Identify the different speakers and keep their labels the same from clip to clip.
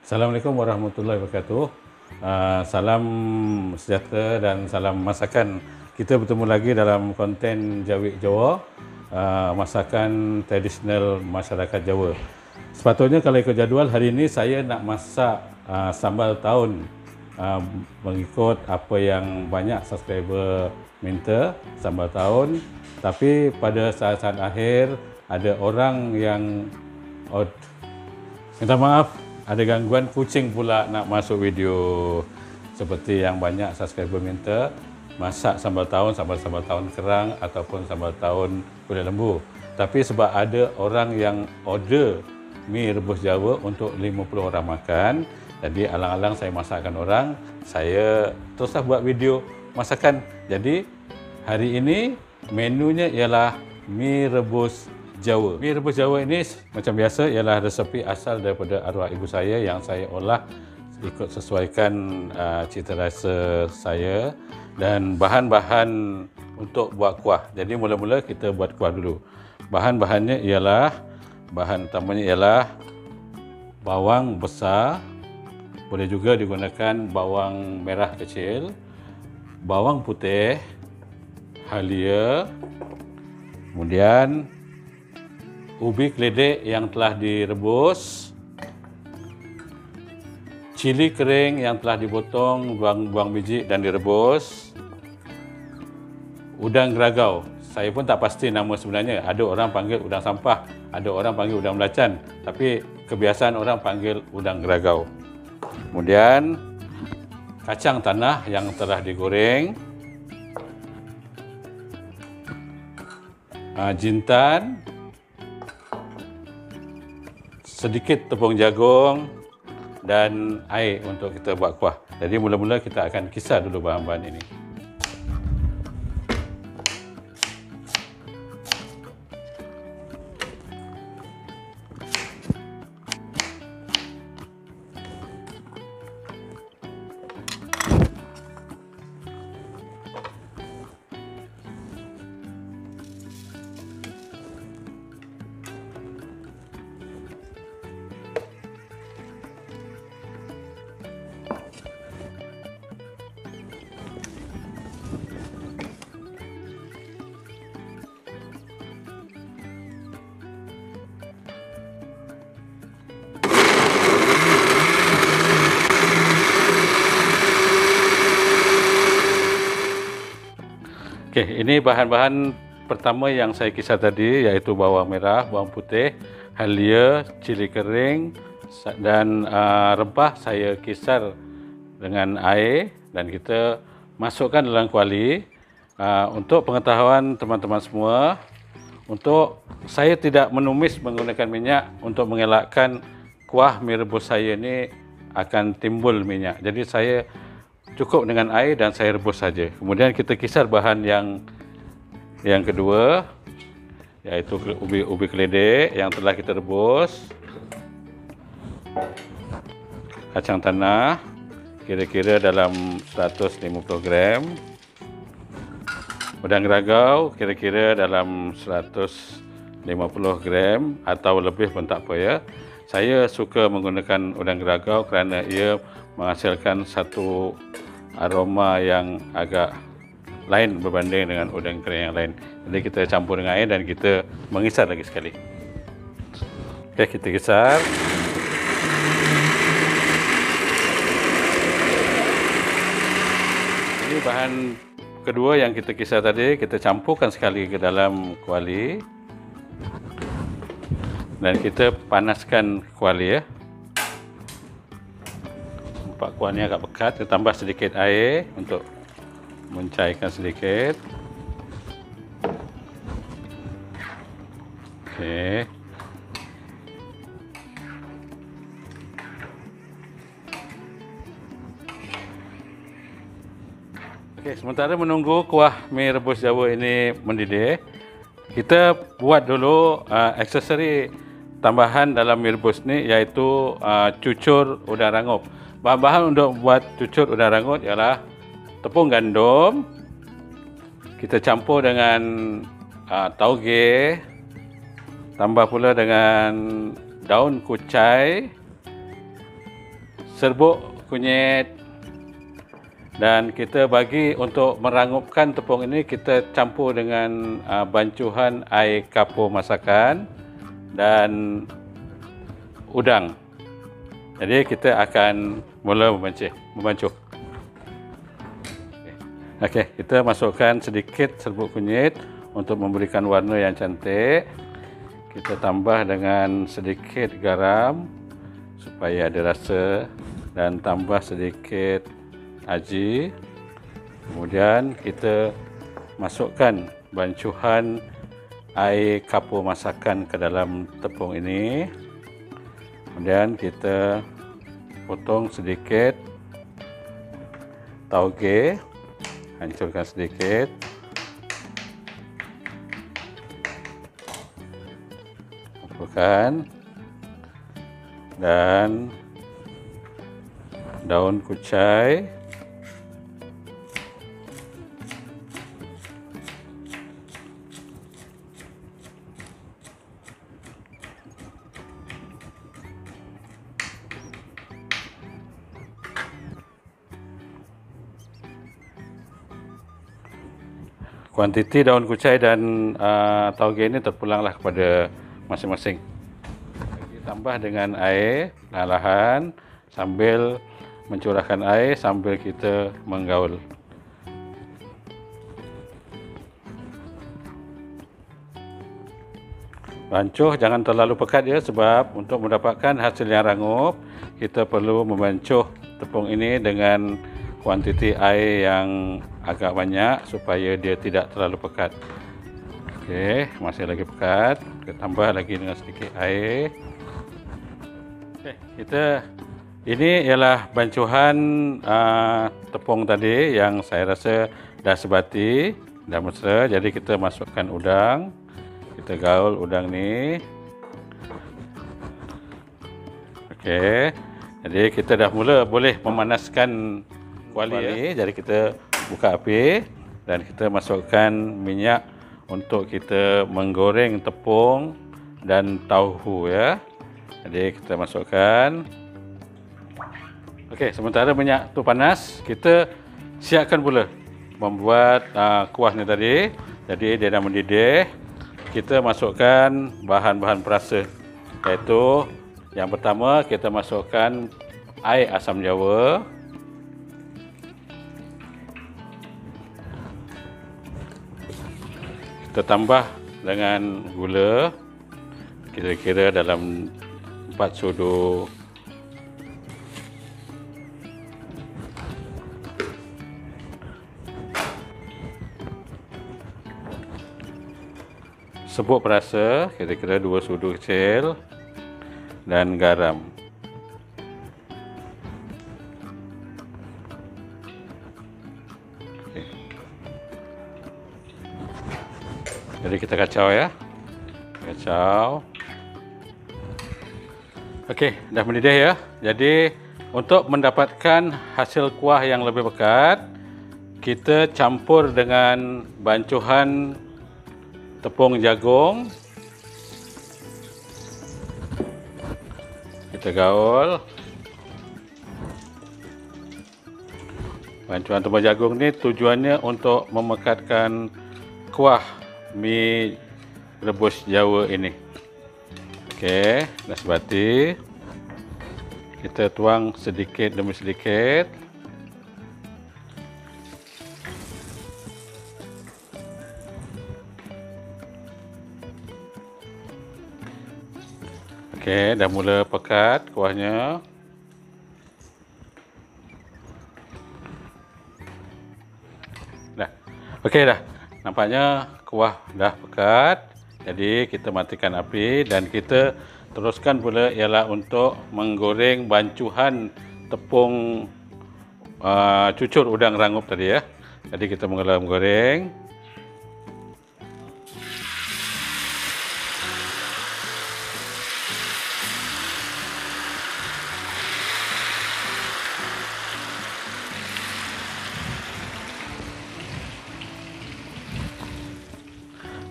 Speaker 1: Assalamualaikum warahmatullahi wabarakatuh. Salam sejahtera dan salam masakan. Kita bertemu lagi dalam konten Jawik Jawa, masakan tradisional masyarakat Jawa. Sepatutnya kalau ikut jadual hari ini saya nak masak sambal tahun, mengikut apa yang banyak subscriber minta, sambal tahun. Tapi pada saat-saat akhir ada orang yang minta maaf, ada gangguan kucing pula nak masuk video. Seperti yang banyak subscriber minta, masak sambal tahun kerang ataupun sambal tahun kulit lembu. Tapi sebab ada orang yang order mi rebus Jawa untuk 50 orang makan, jadi alang-alang saya masakkan orang, saya teruslah buat video masakan. Jadi hari ini menunya ialah mi rebus Jawa. Mi rebus Jawa ini macam biasa ialah resepi asal daripada arwah ibu saya yang saya olah ikut sesuaikan cita rasa saya dan bahan-bahan untuk buat kuah. Jadi mula-mula kita buat kuah dulu. Bahan-bahannya ialah, bahan utamanya ialah bawang besar, boleh juga digunakan bawang merah kecil, bawang putih, halia, kemudian ubi keledek yang telah direbus, cili kering yang telah dipotong, buang biji dan direbus, udang geragau. Saya pun tak pasti nama sebenarnya. Ada orang panggil udang sampah, ada orang panggil udang belacan, tapi kebiasaan orang panggil udang geragau. Kemudian kacang tanah yang telah digoreng, jintan, sedikit tepung jagung dan air untuk kita buat kuah. Jadi mula-mula kita akan kisar dulu bahan-bahan ini. Okey, ini bahan-bahan pertama yang saya kisar tadi, iaitu bawang merah, bawang putih, halia, cili kering dan rempah saya kisar dengan air dan kita masukkan dalam kuali. Untuk pengetahuan teman-teman semua, untuk saya tidak menumis menggunakan minyak untuk mengelakkan kuah mi rebus saya ini akan timbul minyak. Jadi saya cukup dengan air dan saya rebus saja. Kemudian kita kisar bahan yang kedua, yaitu ubi keledek yang telah kita rebus, kacang tanah kira-kira dalam 150 gram, udang geragau kira-kira dalam 150 gram atau lebih pun tak apa ya. Saya suka menggunakan udang geragau kerana ia menghasilkan satu aroma yang agak lain berbanding dengan udang kering yang lain. Jadi kita campur dengan air dan kita mengisar lagi sekali. Okey, kita kisar. Ini bahan kedua yang kita kisar tadi, kita campurkan sekali ke dalam kuali dan kita panaskan kuali ya. Kuah ni agak pekat, kita tambah sedikit air untuk mencairkan sedikit. Okey. Okey, sementara menunggu kuah mi rebus Jawa ini mendidih, kita buat dulu aksesori tambahan dalam mi rebus ni, iaitu cucur udang rangup. Bahan-bahan untuk buat cucur udang rangup ialah tepung gandum, kita campur dengan tauge, tambah pula dengan daun kucai, serbuk kunyit, dan kita bagi untuk merangupkan tepung ini, kita campur dengan bancuhan air kapur masakan dan udang. Jadi kita akan mula membancuh. Okey, kita masukkan sedikit serbuk kunyit untuk memberikan warna yang cantik. Kita tambah dengan sedikit garam supaya ada rasa, dan tambah sedikit aji. Kemudian kita masukkan bancuhan air kapur masakan ke dalam tepung ini. Kemudian kita potong sedikit tauge, hancurkan sedikit. Campurkan, dan daun kucai, kuantiti daun kucai dan tauge ini terpulanglah kepada masing-masing. Tambah dengan air perlahan sambil mencurahkan air sambil kita menggaul. Bancuh jangan terlalu pekat ya, sebab untuk mendapatkan hasil yang rangup kita perlu membancuh tepung ini dengan kuantiti air yang agak banyak supaya dia tidak terlalu pekat. Okey, masih lagi pekat, kita tambah lagi dengan sedikit air. Okey, ini ialah bancuhan tepung tadi yang saya rasa dah sebati, dah mesra. Jadi kita masukkan udang, kita gaul udang ni. Okey, jadi kita dah mula boleh memanaskan kuali. Jadi kita buka api dan kita masukkan minyak untuk kita menggoreng tepung dan tauhu ya. Jadi kita masukkan. Okey, sementara minyak tu panas, kita siapkan pula membuat kuah ni tadi. Jadi dia dah mendidih. Kita masukkan bahan-bahan perasa, iaitu yang pertama kita masukkan air asam jawa. Kita tambah dengan gula, kira-kira dalam 4 sudu. Serbuk perasa, kira-kira 2 sudu kecil, dan garam. Jadi kita kacau ya. Kacau. Okey, dah mendidih ya. Jadi untuk mendapatkan hasil kuah yang lebih pekat, kita campur dengan bancuhan tepung jagung. Kita gaul. Bancuhan tepung jagung ni tujuannya untuk memekatkan kuah mi rebus Jawa ini. Okey, dah sebati. Kita tuang sedikit demi sedikit. Okey, dah mula pekat kuahnya. Dah. Okey dah. Nampaknya kuah dah pekat. Jadi kita matikan api dan kita teruskan pula ialah untuk menggoreng bancuhan tepung cucur udang rangup tadi ya. Jadi kita mula menggoreng.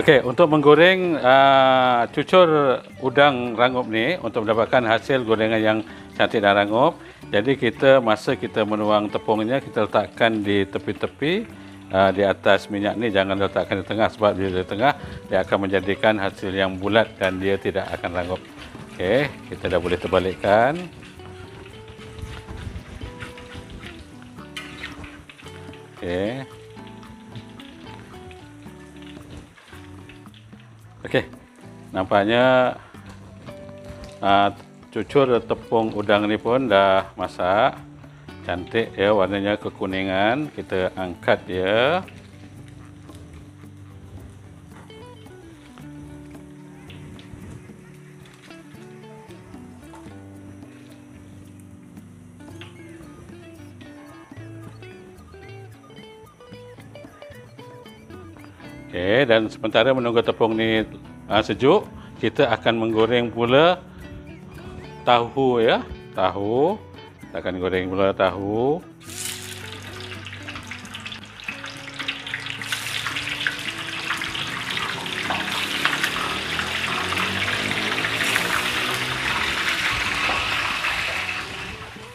Speaker 1: Okey, untuk menggoreng cucur udang rangup ni, untuk mendapatkan hasil gorengan yang cantik dan rangup, Jadi masa kita menuang tepungnya, kita letakkan di tepi-tepi di atas minyak ni, jangan letakkan di tengah, sebab di tengah dia akan menjadikan hasil yang bulat dan dia tidak akan rangup. Okey, kita dah boleh terbalikkan. Okey. Okey. Nampaknya cucur tepung udang ni pun dah masak. Cantik ya, warnanya kekuningan. Kita angkat dia. Okey, dan sementara menunggu tepung ni sejuk, kita akan menggoreng pula tahu ya. Tahu. Kita akan goreng pula tahu.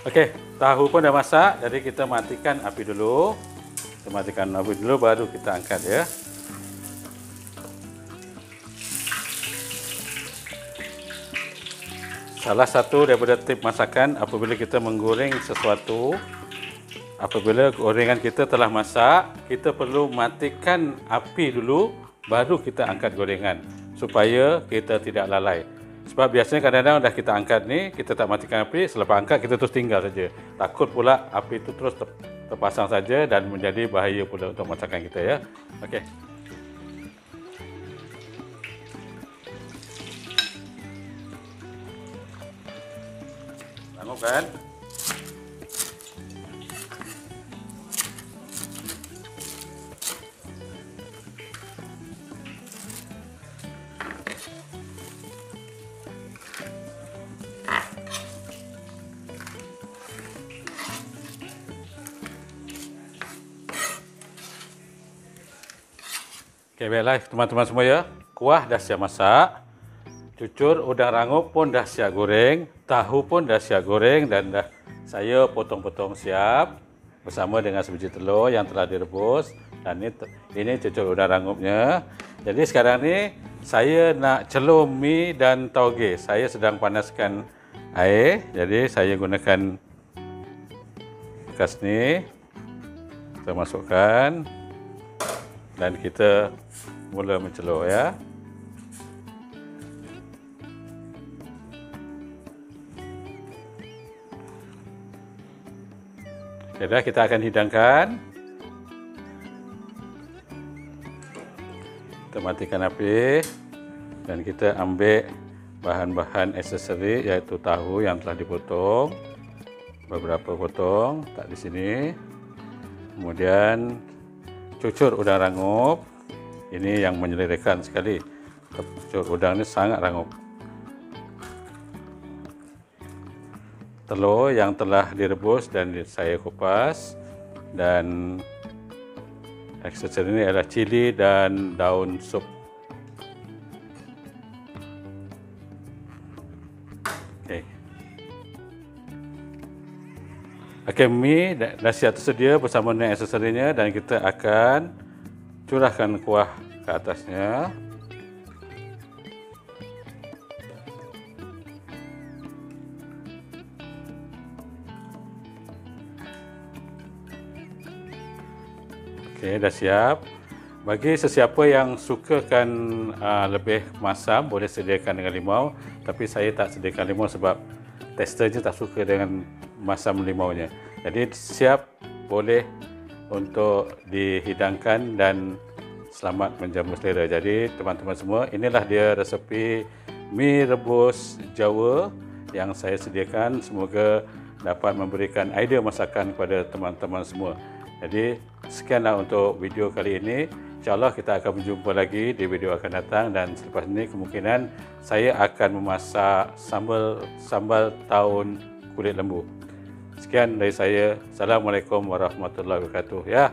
Speaker 1: Okey, tahu pun dah masak, jadi kita matikan api dulu. Kita matikan api dulu, baru kita angkat ya. Salah satu daripada tip masakan apabila kita menggoreng sesuatu, apabila gorengan kita telah masak, kita perlu matikan api dulu, baru kita angkat gorengan supaya kita tidak lalai. Sebab biasanya kadang-kadang dah kita angkat ni, kita tak matikan api, selepas angkat kita terus tinggal saja. Takut pula api itu terus terpasang saja dan menjadi bahaya pula untuk masakan kita ya. Okey. Tengok kan? Okey, baiklah teman-teman semua ya. Kuah dah siap masak. Cucur udang rangup pun dah siap goreng, tahu pun dah siap goreng dan dah saya potong-potong siap bersama dengan sebiji telur yang telah direbus. Dan ini cucur udang rangupnya. Jadi sekarang ni saya nak celur mi dan tauge. Saya sedang panaskan air, jadi saya gunakan bekas ni. Kita masukkan dan kita mula mencelur ya. Dah, kita akan hidangkan. Kita matikan api dan kita ambil bahan-bahan aksesori iaitu tahu yang telah dipotong, beberapa potong, tak di sini. Kemudian cucur udang rangup. Ini yang menyelerakan sekali. Cucur udang ini sangat rangup. Telur yang telah direbus dan saya kupas, dan aksesori ini adalah cili dan daun sup. Okey, mi dah siap tersedia bersama dengan aksesorinya dan kita akan curahkan kuah ke atasnya. Okey, dah siap. Bagi sesiapa yang sukakan lebih masam, boleh sediakan dengan limau. Tapi saya tak sediakan limau sebab testernya tak suka dengan masam limaunya. Jadi siap boleh untuk dihidangkan dan selamat menjamu selera. Jadi teman-teman semua, inilah dia resepi mi rebus Jawa yang saya sediakan. Semoga dapat memberikan idea masakan kepada teman-teman semua. Jadi sekianlah untuk video kali ini. InsyaAllah kita akan berjumpa lagi di video akan datang, dan selepas ini kemungkinan saya akan memasak sambal tahun kulit lembu. Sekian dari saya. Assalamualaikum warahmatullahi wabarakatuh. Ya.